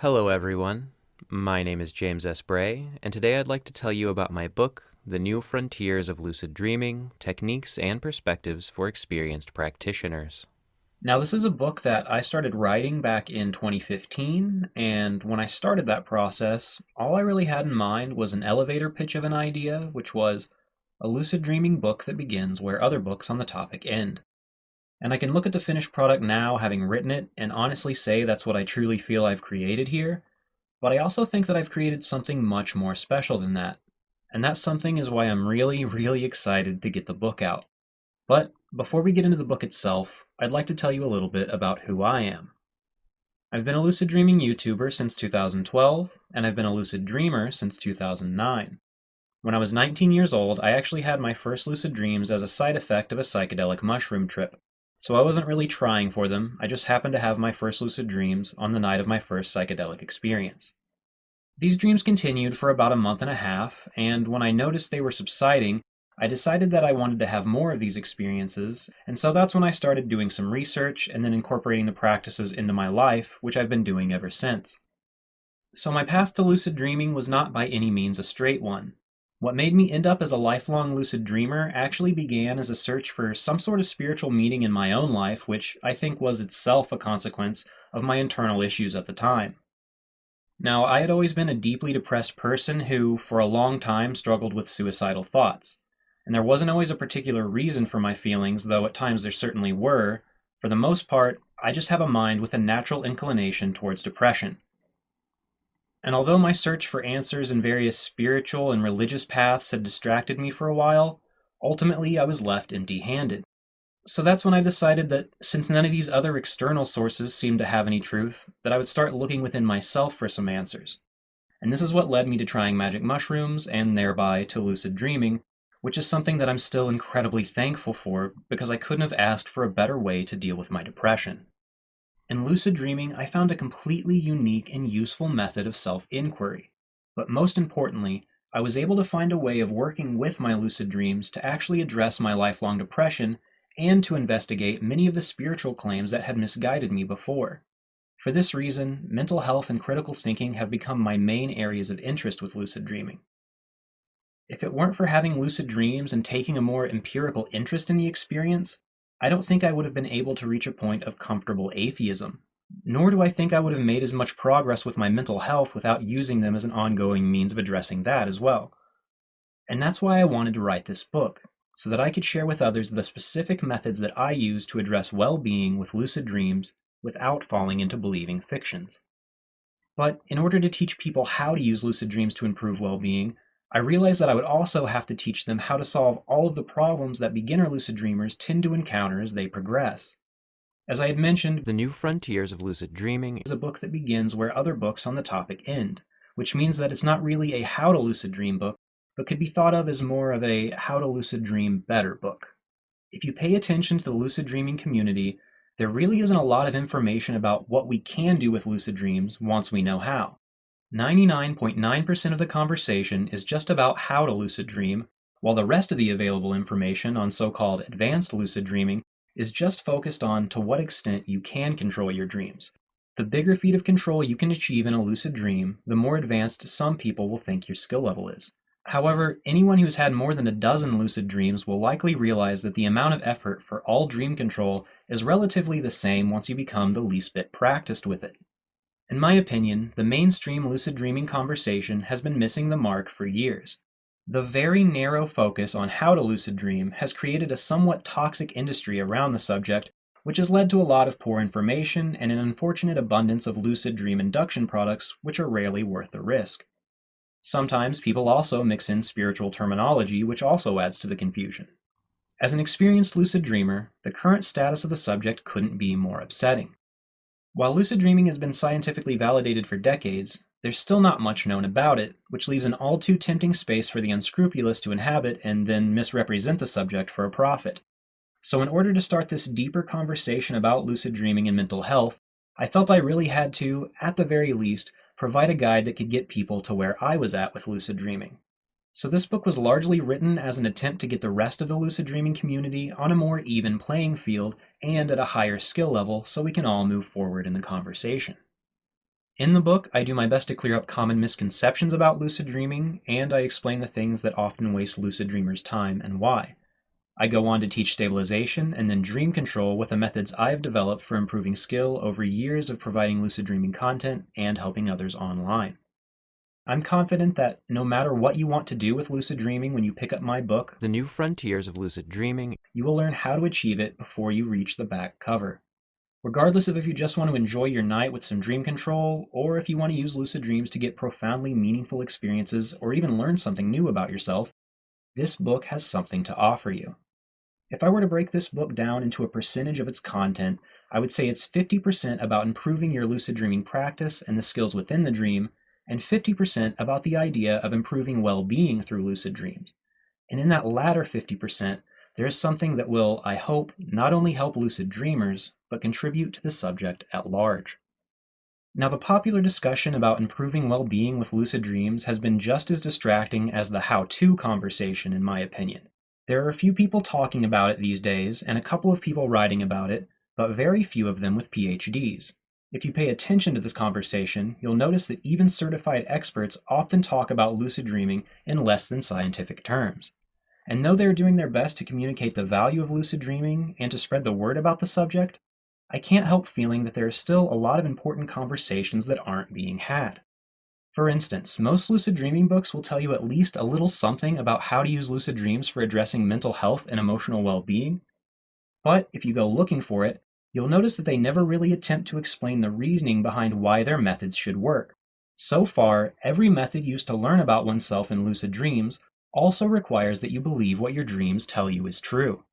Hello everyone, my name is James S. Bray, and today I'd like to tell you about my book, The New Frontiers of Lucid Dreaming, Techniques and Perspectives for Experienced Practitioners. Now, this is a book that I started writing back in 2015, and when I started that process, all I really had in mind was an elevator pitch of an idea, which was a lucid dreaming book that begins where other books on the topic end. And I can look at the finished product now, having written it, and honestly say that's what I truly feel I've created here. But I also think that I've created something much more special than that. And that something is why I'm really, really excited to get the book out. But before we get into the book itself, I'd like to tell you a little bit about who I am. I've been a lucid dreaming YouTuber since 2012, and I've been a lucid dreamer since 2009. When I was 19 years old, I actually had my first lucid dreams as a side effect of a psychedelic mushroom trip. So I wasn't really trying for them, I just happened to have my first lucid dreams on the night of my first psychedelic experience. These dreams continued for about a month and a half, and when I noticed they were subsiding, I decided that I wanted to have more of these experiences, and so that's when I started doing some research and then incorporating the practices into my life, which I've been doing ever since. So my path to lucid dreaming was not by any means a straight one. What made me end up as a lifelong lucid dreamer actually began as a search for some sort of spiritual meaning in my own life, which I think was itself a consequence of my internal issues at the time. Now, I had always been a deeply depressed person who, for a long time, struggled with suicidal thoughts. And there wasn't always a particular reason for my feelings, though at times there certainly were. For the most part, I just have a mind with a natural inclination towards depression. And although my search for answers in various spiritual and religious paths had distracted me for a while, ultimately I was left empty-handed. So that's when I decided that since none of these other external sources seemed to have any truth, that I would start looking within myself for some answers. And this is what led me to trying magic mushrooms, and thereby to lucid dreaming, which is something that I'm still incredibly thankful for because I couldn't have asked for a better way to deal with my depression. In lucid dreaming, I found a completely unique and useful method of self-inquiry. But most importantly, I was able to find a way of working with my lucid dreams to actually address my lifelong depression and to investigate many of the spiritual claims that had misguided me before. For this reason, mental health and critical thinking have become my main areas of interest with lucid dreaming. If it weren't for having lucid dreams and taking a more empirical interest in the experience, I don't think I would have been able to reach a point of comfortable atheism. Nor do I think I would have made as much progress with my mental health without using them as an ongoing means of addressing that as well. And that's why I wanted to write this book, so that I could share with others the specific methods that I use to address well-being with lucid dreams without falling into believing fictions. But in order to teach people how to use lucid dreams to improve well-being, I realized that I would also have to teach them how to solve all of the problems that beginner lucid dreamers tend to encounter as they progress. As I had mentioned, The New Frontiers of Lucid Dreaming is a book that begins where other books on the topic end, which means that it's not really a how to lucid dream book, but could be thought of as more of a how to lucid dream better book. If you pay attention to the lucid dreaming community, there really isn't a lot of information about what we can do with lucid dreams once we know how. 99.9% of the conversation is just about how to lucid dream, while the rest of the available information on so-called advanced lucid dreaming is just focused on to what extent you can control your dreams. The bigger feat of control you can achieve in a lucid dream, the more advanced some people will think your skill level is. However, anyone who's had more than a dozen lucid dreams will likely realize that the amount of effort for all dream control is relatively the same once you become the least bit practiced with it. In my opinion, the mainstream lucid dreaming conversation has been missing the mark for years. The very narrow focus on how to lucid dream has created a somewhat toxic industry around the subject, which has led to a lot of poor information and an unfortunate abundance of lucid dream induction products which are rarely worth the risk. Sometimes people also mix in spiritual terminology, which also adds to the confusion. As an experienced lucid dreamer, the current status of the subject couldn't be more upsetting. While lucid dreaming has been scientifically validated for decades, there's still not much known about it, which leaves an all too tempting space for the unscrupulous to inhabit and then misrepresent the subject for a profit. So in order to start this deeper conversation about lucid dreaming and mental health, I felt I really had to, at the very least, provide a guide that could get people to where I was at with lucid dreaming. So this book was largely written as an attempt to get the rest of the lucid dreaming community on a more even playing field and at a higher skill level so we can all move forward in the conversation. In the book, I do my best to clear up common misconceptions about lucid dreaming, and I explain the things that often waste lucid dreamers' time and why. I go on to teach stabilization and then dream control with the methods I've developed for improving skill over years of providing lucid dreaming content and helping others online. I'm confident that no matter what you want to do with lucid dreaming when you pick up my book, The New Frontiers of Lucid Dreaming, you will learn how to achieve it before you reach the back cover. Regardless of if you just want to enjoy your night with some dream control, or if you want to use lucid dreams to get profoundly meaningful experiences or even learn something new about yourself, this book has something to offer you. If I were to break this book down into a percentage of its content, I would say it's 50% about improving your lucid dreaming practice and the skills within the dream, and 50% about the idea of improving well-being through lucid dreams. And in that latter 50%, there is something that will, I hope, not only help lucid dreamers, but contribute to the subject at large. Now, the popular discussion about improving well-being with lucid dreams has been just as distracting as the how-to conversation, in my opinion. There are a few people talking about it these days, and a couple of people writing about it, but very few of them with PhDs. If you pay attention to this conversation, you'll notice that even certified experts often talk about lucid dreaming in less than scientific terms. And though they're doing their best to communicate the value of lucid dreaming and to spread the word about the subject, I can't help feeling that there are still a lot of important conversations that aren't being had. For instance, most lucid dreaming books will tell you at least a little something about how to use lucid dreams for addressing mental health and emotional well-being, but if you go looking for it, you'll notice that they never really attempt to explain the reasoning behind why their methods should work. So far, every method used to learn about oneself in lucid dreams also requires that you believe what your dreams tell you is true.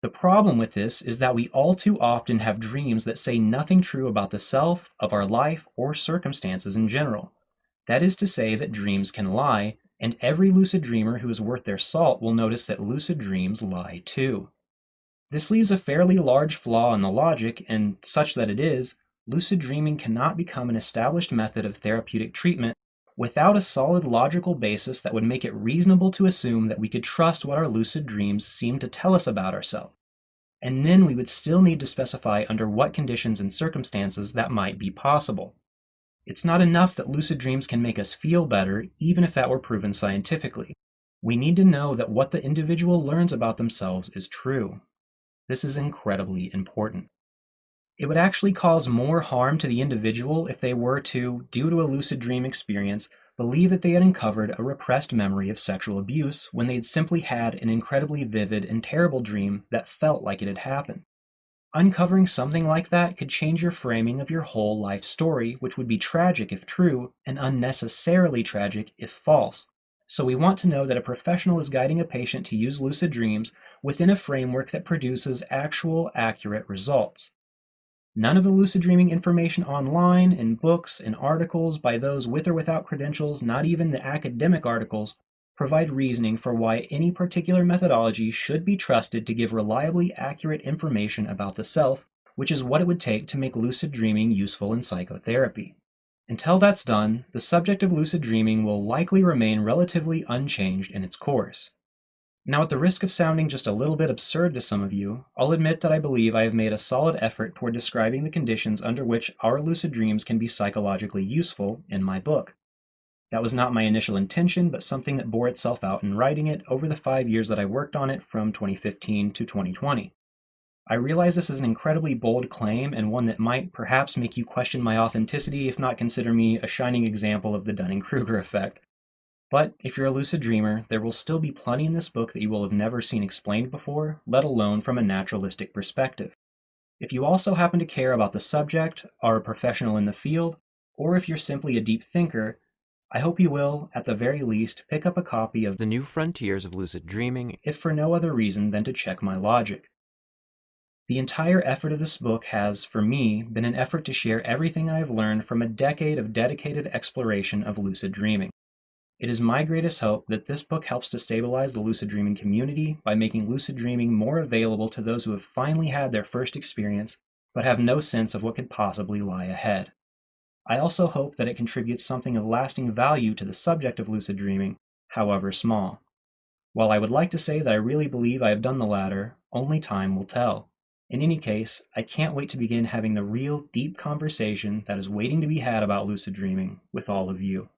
The problem with this is that we all too often have dreams that say nothing true about the self, of our life, or circumstances in general. That is to say that dreams can lie, and every lucid dreamer who is worth their salt will notice that lucid dreams lie too. This leaves a fairly large flaw in the logic, and such that it is, lucid dreaming cannot become an established method of therapeutic treatment without a solid logical basis that would make it reasonable to assume that we could trust what our lucid dreams seem to tell us about ourselves. And then we would still need to specify under what conditions and circumstances that might be possible. It's not enough that lucid dreams can make us feel better, even if that were proven scientifically. We need to know that what the individual learns about themselves is true. This is incredibly important. It would actually cause more harm to the individual if they were to, due to a lucid dream experience, believe that they had uncovered a repressed memory of sexual abuse when they had simply had an incredibly vivid and terrible dream that felt like it had happened. Uncovering something like that could change your framing of your whole life story, which would be tragic if true, and unnecessarily tragic if false. So we want to know that a professional is guiding a patient to use lucid dreams within a framework that produces actual, accurate results. None of the lucid dreaming information online, in books, in articles, by those with or without credentials, not even the academic articles, provide reasoning for why any particular methodology should be trusted to give reliably accurate information about the self, which is what it would take to make lucid dreaming useful in psychotherapy. Until that's done, the subject of lucid dreaming will likely remain relatively unchanged in its course. Now, at the risk of sounding just a little bit absurd to some of you, I'll admit that I believe I have made a solid effort toward describing the conditions under which our lucid dreams can be psychologically useful in my book. That was not my initial intention, but something that bore itself out in writing it over the 5 years that I worked on it from 2015 to 2020. I realize this is an incredibly bold claim and one that might perhaps make you question my authenticity, if not consider me a shining example of the Dunning-Kruger effect. But if you're a lucid dreamer, there will still be plenty in this book that you will have never seen explained before, let alone from a naturalistic perspective. If you also happen to care about the subject, are a professional in the field, or if you're simply a deep thinker, I hope you will, at the very least, pick up a copy of The New Frontiers of Lucid Dreaming, if for no other reason than to check my logic. The entire effort of this book has, for me, been an effort to share everything I have learned from a decade of dedicated exploration of lucid dreaming. It is my greatest hope that this book helps to stabilize the lucid dreaming community by making lucid dreaming more available to those who have finally had their first experience, but have no sense of what could possibly lie ahead. I also hope that it contributes something of lasting value to the subject of lucid dreaming, however small. While I would like to say that I really believe I have done the latter, only time will tell. In any case, I can't wait to begin having the real, deep conversation that is waiting to be had about lucid dreaming with all of you.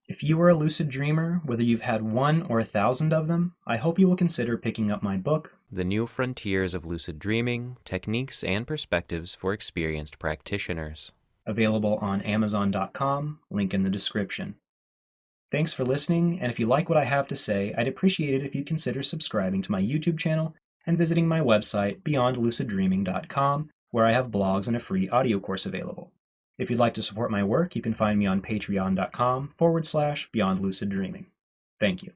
If you are a lucid dreamer, whether you've had 1 or 1,000 of them, I hope you will consider picking up my book, The New Frontiers of Lucid Dreaming, Techniques and Perspectives for Experienced Practitioners. available on Amazon.com, link in the description. Thanks for listening, and if you like what I have to say, I'd appreciate it if you consider subscribing to my YouTube channel and visiting my website, beyondluciddreaming.com, where I have blogs and a free audio course available. If you'd like to support my work, you can find me on patreon.com/beyondluciddreaming. Thank you.